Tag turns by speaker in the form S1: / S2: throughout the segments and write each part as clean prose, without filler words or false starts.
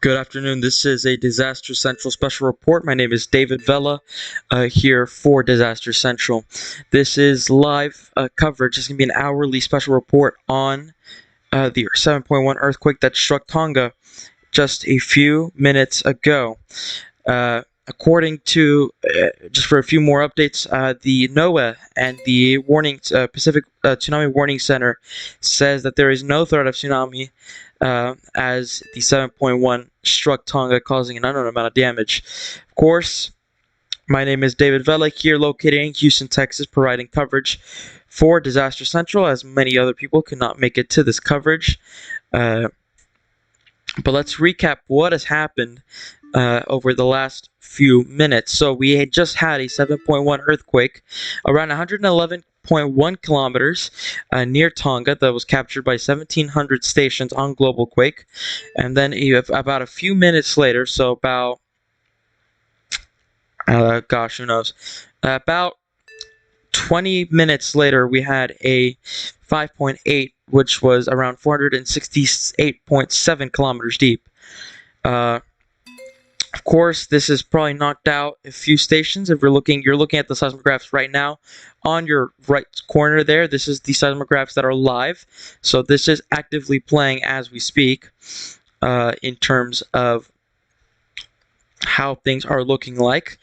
S1: Good afternoon. This is a Disaster Central special report. My name is David Vela, here for Disaster Central. This is live coverage. It's going to be an hourly special report on the 7.1 earthquake that struck Tonga just a few minutes ago. According to, just for a few more updates, the NOAA and the Pacific Tsunami Warning Center says that there is no threat of tsunami as the 7.1 struck Tonga, causing an unknown amount of damage. Of course, my name is David Vela, here located in Houston, Texas, providing coverage for Disaster Central, as many other people could not make it to this coverage. But let's recap what has happened over the last few minutes. So we had just had a 7.1 earthquake around 111.1 kilometers near Tonga that was captured by 1,700 stations on Global Quake. And then about a few minutes later, so about, who knows, about 20 minutes later, we had a 5.8, which was around 468.7 kilometers deep. Of course, this has probably knocked out a few stations. If you're looking at the seismographs right now on your right corner there. This is the seismographs that are live. So this is actively playing as we speak in terms of how things are looking like.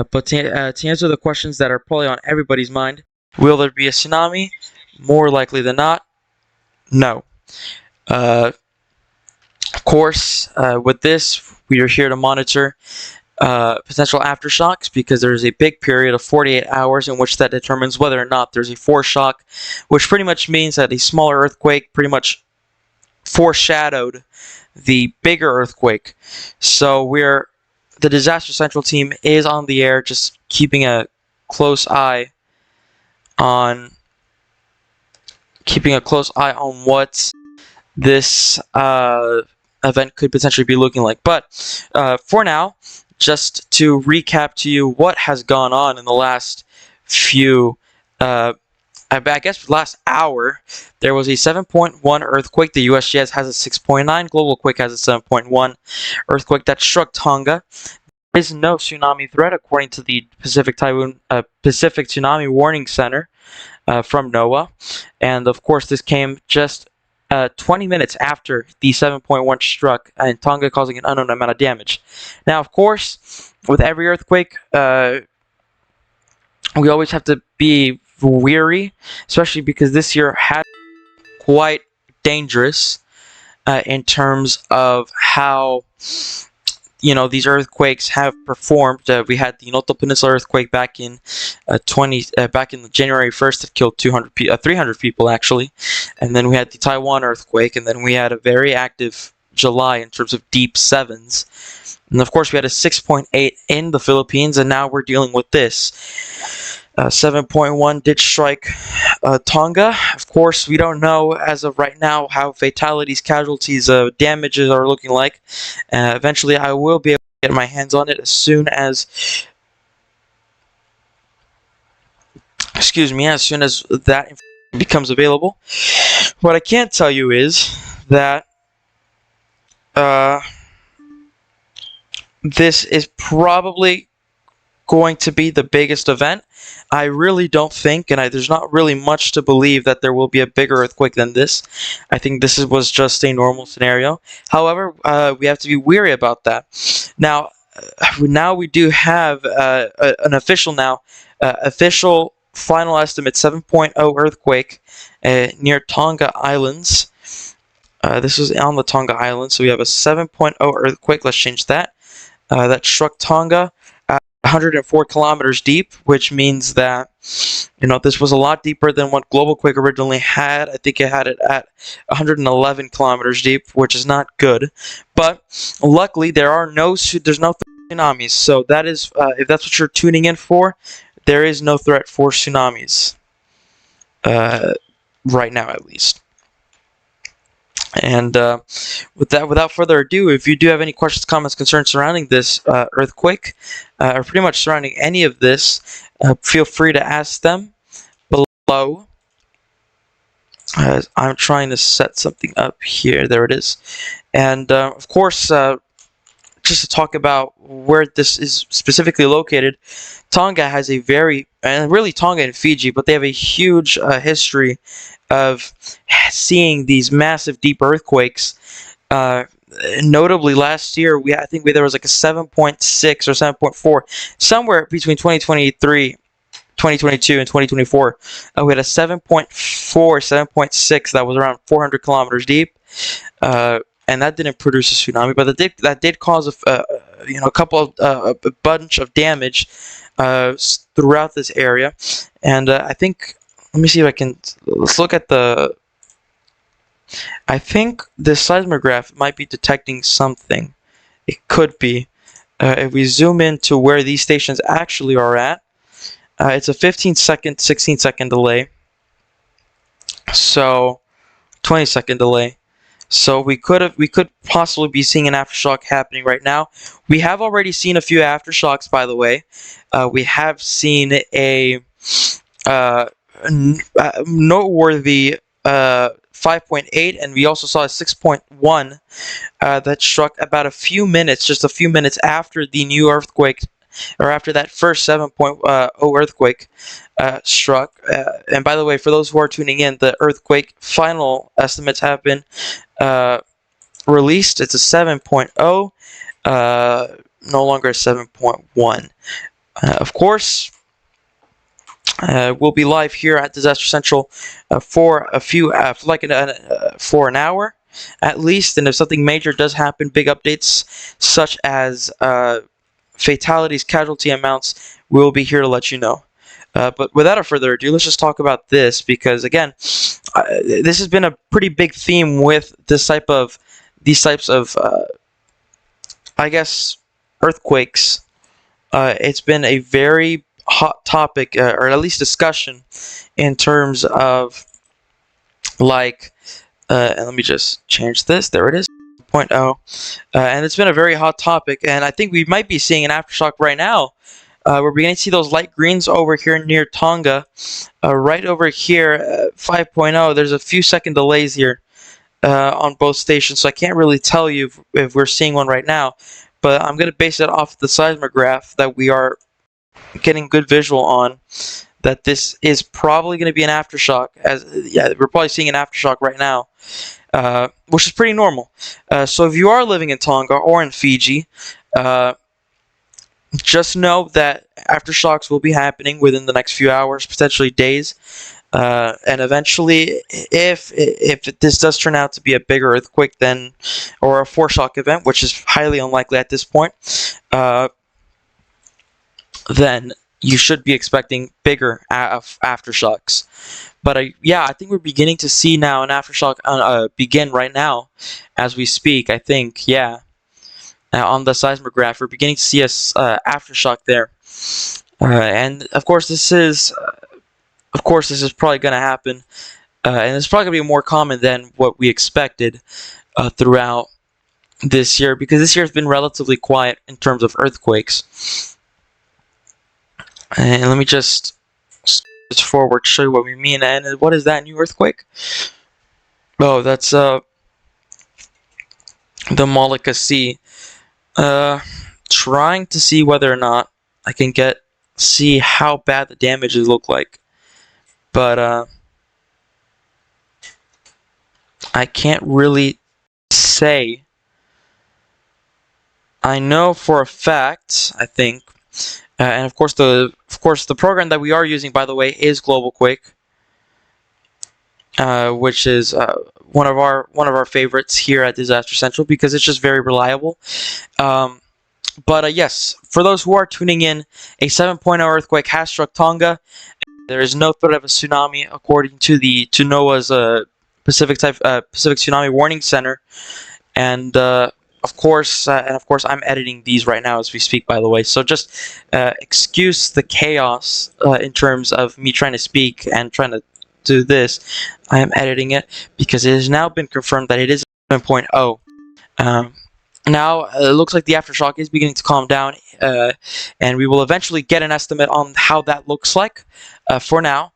S1: But to answer the questions that are probably on everybody's mind, will there be a tsunami? More likely than not, no. Of course, with this, we are here to monitor potential aftershocks, because there is a big period of 48 hours in which that determines whether or not there's a foreshock, which pretty much means that a smaller earthquake pretty much foreshadowed the bigger earthquake. So the Disaster Central team is on the air, just keeping a close eye on what this event could potentially be looking like. But for now, just to recap to you what has gone on in the last few, I guess last hour, there was a 7.1 earthquake. The USGS has a 6.9. Global Quake has a 7.1 earthquake that struck Tonga. There is no tsunami threat, according to the Pacific Tsunami Warning Center from NOAA. And of course, this came just 20 minutes after the 7.1 struck in Tonga, causing an unknown amount of damage. Now, of course, with every earthquake, we always have to be weary, especially because this year had quite dangerous in terms of how these earthquakes have performed. We had the Noto Peninsula earthquake back in January 1st that killed 300 people actually, and then we had the Taiwan earthquake, and then we had a very active July in terms of deep sevens, and of course we had a 6.8 in the Philippines, and now we're dealing with this. 7.1 did strike Tonga. Of course, we don't know as of right now how fatalities, casualties, damages are looking like. Eventually, I will be able to get my hands on it as soon as, that information becomes available. What I can't tell you is that this is probably going to be the biggest event. I really don't think, and there's not really much to believe that there will be a bigger earthquake than this. I think this was just a normal scenario. However, we have to be wary about that. Now we do have an official final estimate 7.0 earthquake near Tonga Islands. This was on the Tonga Islands, so we have a 7.0 earthquake. Let's change that. That struck Tonga. 104 kilometers deep, which means that this was a lot deeper than what Global Quake originally had. I think it had it at 111 kilometers deep, which is not good. But luckily, there's no tsunamis. So that is, if that's what you're tuning in for, there is no threat for tsunamis right now, at least. And without further ado, if you do have any questions, comments, concerns surrounding this earthquake, or pretty much surrounding any of this, feel free to ask them below. I'm trying to set something up here. There it is. And of course, just to talk about where this is specifically located, Tonga has a Tonga and Fiji, but they have a huge history of seeing these massive deep earthquakes. Notably, last year I think there was like a 7.6 or 7.4, somewhere between 2022 and 2024. We had a 7.4, 7.6 that was around 400 kilometers deep, and that didn't produce a tsunami, but that did cause a bunch of damage throughout this area. And I think, let me see if let's look at I think this seismograph might be detecting something. It could be. If we zoom in to where these stations actually are at, it's a 15-second, 16-second delay. So, 20-second delay. So we could possibly be seeing an aftershock happening right now. We have already seen a few aftershocks, by the way. We have seen a noteworthy 5.8, and we also saw a 6.1 that struck about just a few minutes after the new earthquake, or after that first 7.0 earthquake struck. And by the way, for those who are tuning in, the earthquake final estimates have been released. It's a 7.0, no longer a 7.1. Of course, we'll be live here at Disaster Central for an hour at least. And if something major does happen, big updates such as fatalities, casualty amounts, we'll be here to let you know. But without further ado, let's just talk about this, because again, this has been a pretty big theme with these types of I guess earthquakes. It's been a very hot topic, or at least discussion, in terms of and let me just change this. There it is, 0.0, and it's been a very hot topic, and I think we might be seeing an aftershock right now. We're beginning to see those light greens over here near Tonga, right over here, 5.0. There's a few second delays here on both stations, so I can't really tell you if we're seeing one right now, but I'm going to base it off the seismograph that we are getting good visual on, that this is probably going to be an aftershock. We're probably seeing an aftershock right now, which is pretty normal. So if you are living in Tonga or in Fiji, just know that aftershocks will be happening within the next few hours, potentially days. And eventually, if this does turn out to be a bigger earthquake than, or a foreshock event, which is highly unlikely at this point, then you should be expecting bigger aftershocks. But yeah, I think we're beginning to see now an aftershock begin right now as we speak. I think, yeah, on the seismograph, we're beginning to see a aftershock there. And of course, this is probably going to happen, and it's probably going to be more common than what we expected throughout this year, because this year has been relatively quiet in terms of earthquakes. And let me just forward to show you what we mean. And what is that new earthquake? Oh, that's the Malacca Sea. Trying to see whether or not I can see how bad the damages look like, but I can't really say. I know for a fact, I think, and of course the program that we are using, by the way, is GlobalQuake, which is one of our favorites here at Disaster Central because it's just very reliable. But yes, for those who are tuning in, a 7.0 earthquake has struck Tonga. There is no threat of a tsunami, according to NOAA's Pacific Tsunami Warning Center. And of course, I'm editing these right now as we speak, by the way. So just excuse the chaos in terms of me trying to speak and trying to do this. I am editing it because it has now been confirmed that it is 7.0. Now, it looks like the aftershock is beginning to calm down, and we will eventually get an estimate on how that looks like for now.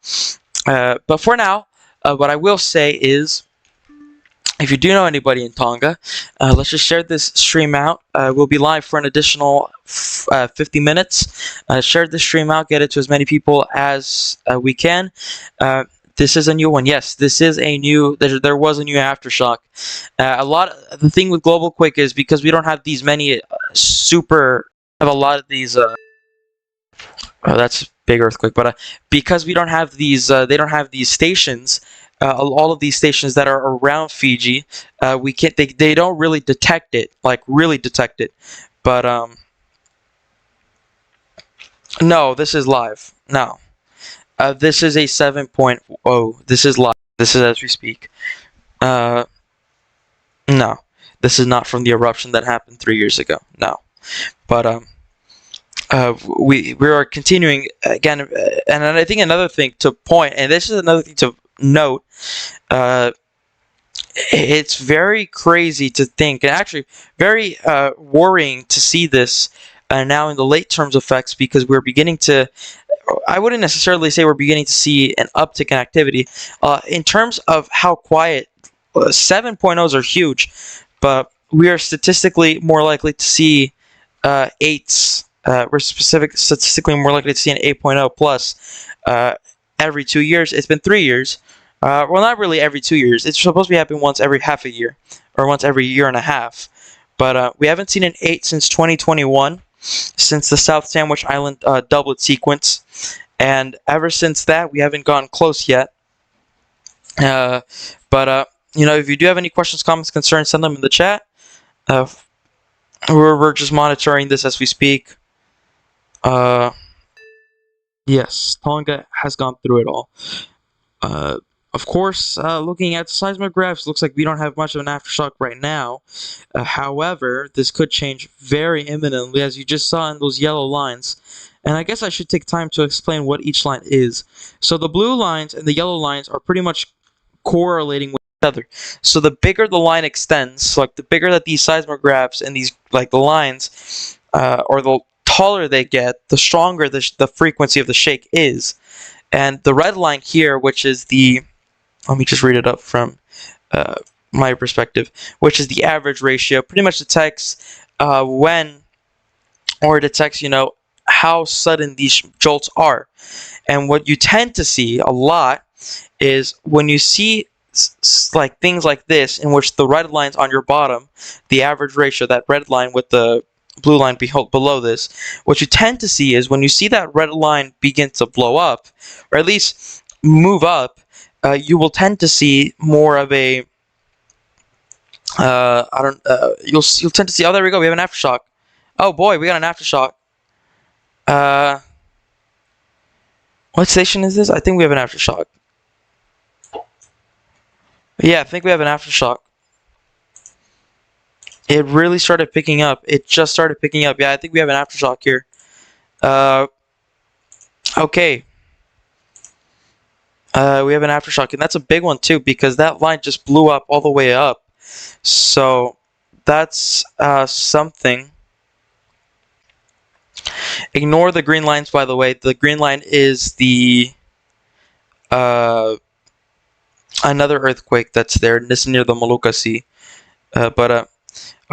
S1: But for now, what I will say is, if you do know anybody in Tonga, let's just share this stream out. We'll be live for an additional 50 minutes. Share this stream out, get it to as many people as we can. This is a new one. Yes, this is a new. There was a new aftershock. The thing with GlobalQuake is because we don't have these many have a lot of these. That's big earthquake, but because we don't have these, they don't have these stations. All of these stations that are around Fiji, we can't. They don't really detect it, like really detect it. But no, this is live. No. This is a 7.0. This is live. This is as we speak. No, this is not from the eruption that happened 3 years ago. No, but we are continuing again, and I think another thing to point, and this is another thing to note. It's very crazy to think, and actually very worrying to see this now in the late terms effects, because we're beginning to. I wouldn't necessarily say we're beginning to see an uptick in activity. In terms of how quiet, 7.0s are huge, but we are statistically more likely to see 8s. We're statistically more likely to see an 8.0 plus every 2 years. It's been 3 years. Well, not really every 2 years. It's supposed to be happening once every half a year, or once every year and a half. But we haven't seen an 8 since 2021. Since the South Sandwich Island doublet sequence, and ever since that we haven't gone close yet. But if you do have any questions, comments, concerns, send them in the chat. We're just monitoring this as we speak. Yes, Tonga has gone through it all. Of course, looking at seismographs, looks like we don't have much of an aftershock right now. However, this could change very imminently, as you just saw in those yellow lines. And I guess I should take time to explain what each line is. So the blue lines and the yellow lines are pretty much correlating with each other. So the bigger the line extends, like the bigger that these seismographs and these, like the lines, or the taller they get, the stronger the frequency of the shake is. And the red line here, which is the, let me just read it up from my perspective, which is the average ratio, pretty much detects detects, how sudden these jolts are. And what you tend to see a lot is when you see like things like this, in which the red line's on your bottom, the average ratio, that red line with the blue line below this, what you tend to see is when you see that red line begin to blow up, or at least move up, you will tend to see more of a you'll tend to see. Oh, there we go. We have an aftershock. Oh boy, we got an aftershock. What station is this? I think we have an aftershock. Yeah, I think we have an aftershock. It really started picking up. It just started picking up. Yeah, I think we have an aftershock here. Okay. We have an aftershock, and that's a big one too because that line just blew up all the way up. So that's something. Ignore the green lines, by the way. The green line is the another earthquake that's there. This is near the Molucca Sea.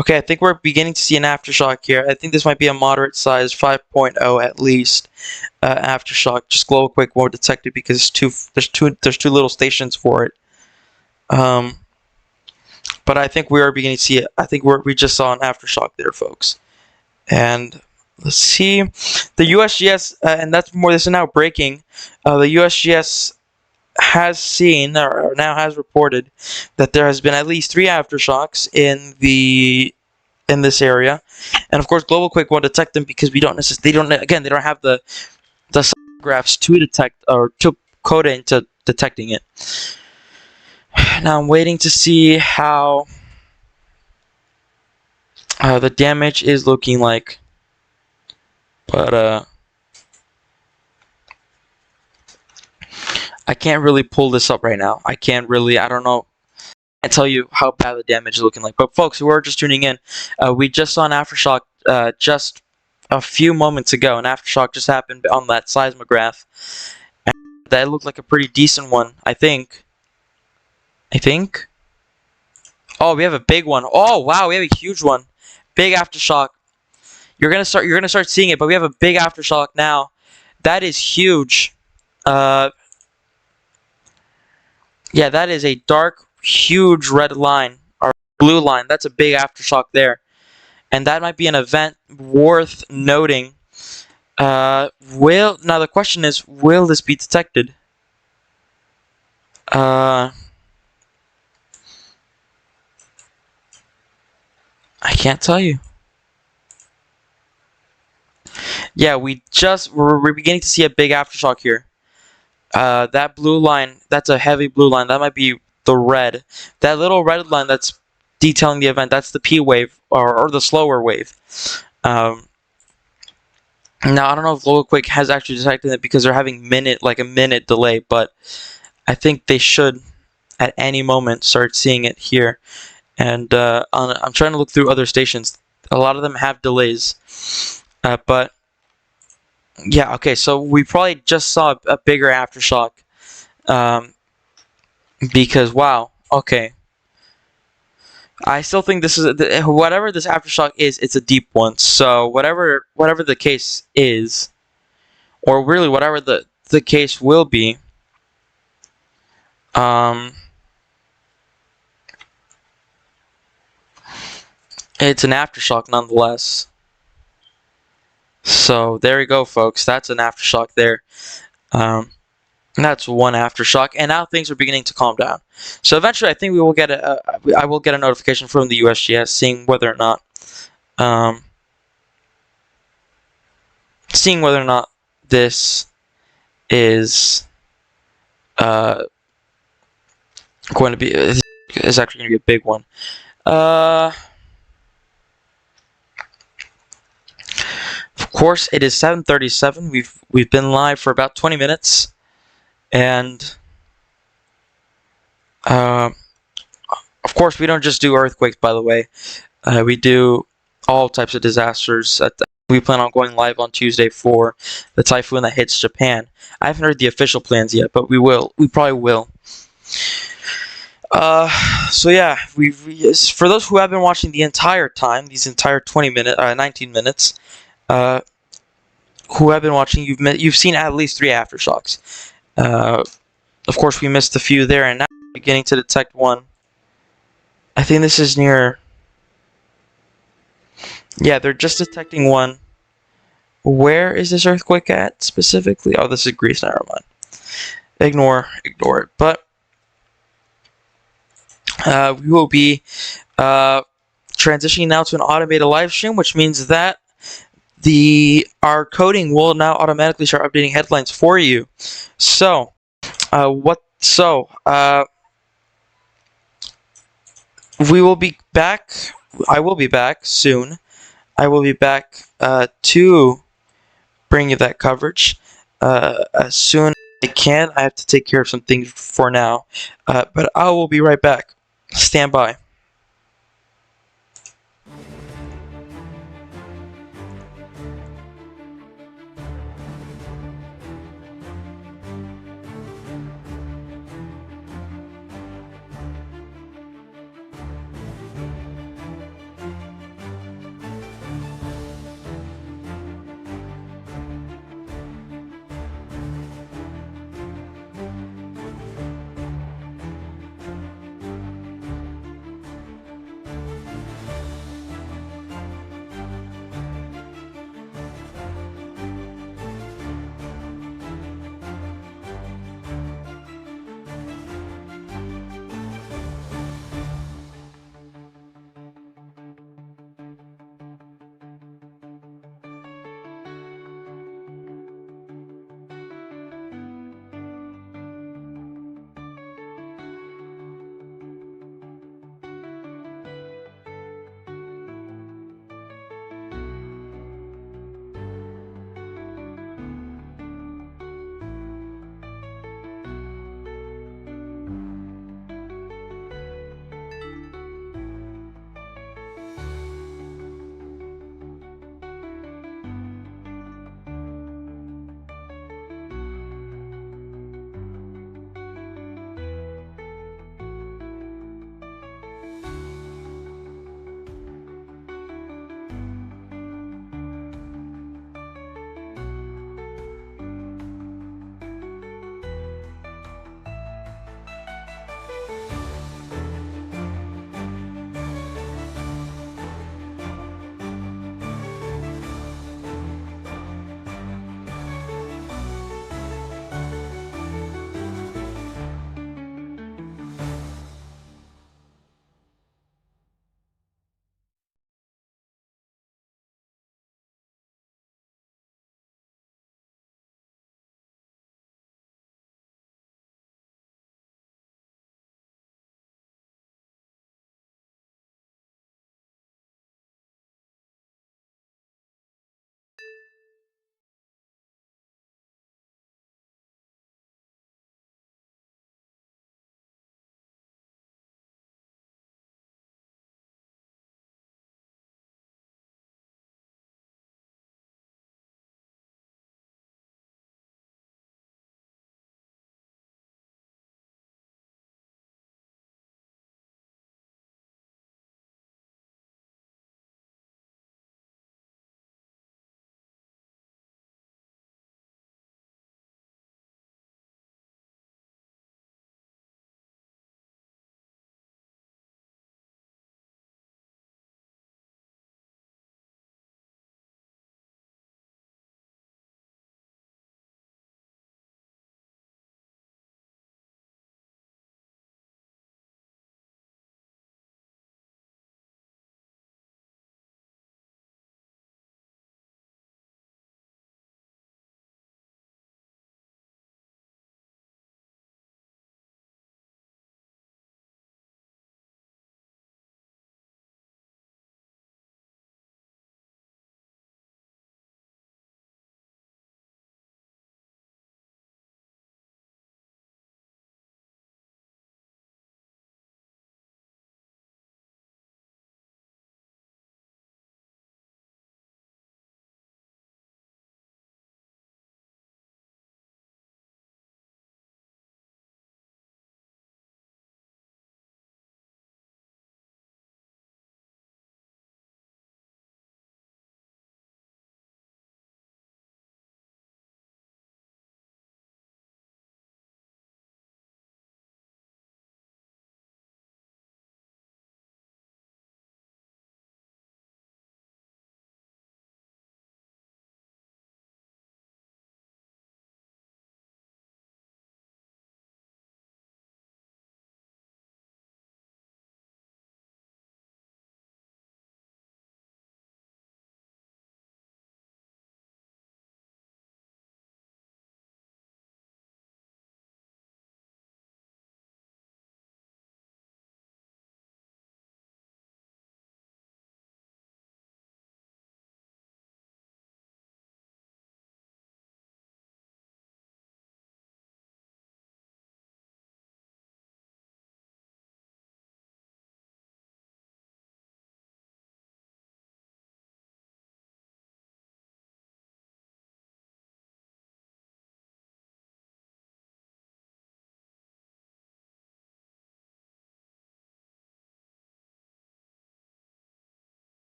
S1: Okay, I think we're beginning to see an aftershock here. I think this might be a moderate size 5.0 at least aftershock. Just global quake won't detect it because there's too little stations for it. But I think we are beginning to see it. I think we just saw an aftershock there, folks. And let's see, the USGS, and that's more. This is now breaking. The USGS has seen or now has reported that there has been at least 3 aftershocks in this area, and of course global quake won't detect them because they don't have the seismographs to detect or to code into detecting it. Now I'm waiting to see how the damage is looking like, but I can't really pull this up right now. I don't know. I can't tell you how bad the damage is looking like. But folks who are just tuning in, we just saw an aftershock just a few moments ago. An aftershock just happened on that seismograph. And that looked like a pretty decent one, I think. Oh, we have a big one. Oh wow, we have a huge one. Big aftershock. You're gonna start seeing it, but we have a big aftershock now. That is huge. Yeah, that is a dark, huge red line, or blue line. That's a big aftershock there. And that might be an event worth noting. Now the question is, will this be detected? I can't tell you. Yeah, we're beginning to see a big aftershock here. That blue line, that's a heavy blue line. That might be the red. That little red line that's detailing the event, that's the P wave, or the slower wave. Now, I don't know if global quake has actually detected it because they're having a minute delay, but I think they should at any moment start seeing it here. And I'm trying to look through other stations. A lot of them have delays, but yeah, okay, so we probably just saw a bigger aftershock, because wow, okay. I still think this is whatever this aftershock is. It's a deep one. So whatever the case is, or really whatever the case will be, it's an aftershock nonetheless. So there you go, folks. That's an aftershock there. That's one aftershock, and now things are beginning to calm down. So eventually, I think we will get I will get a notification from the USGS seeing whether or not, this is going to be is actually going to be a big one. Of course, it is 7:37. We've been live for about 20 minutes, and of course, we don't just do earthquakes. By the way, we do all types of disasters. We plan on going live on Tuesday for the typhoon that hits Japan. I haven't heard the official plans yet, but we will. We probably will. So yeah, for those who have been watching the entire time, these entire 19 minutes, who have been watching, you've seen at least 3 aftershocks. Of course, we missed a few there, and now we're beginning to detect one. I think this is near. Yeah, they're just detecting one. Where is this earthquake at specifically? Oh, this is Greece. Never mind. ignore it. But we will be transitioning now to an automated live stream, which means that our coding will now automatically start updating headlines for you. So, we will be back. I will be back soon. I will be back to bring you that coverage as soon as I can. I have to take care of some things for now, but I will be right back. Stand by.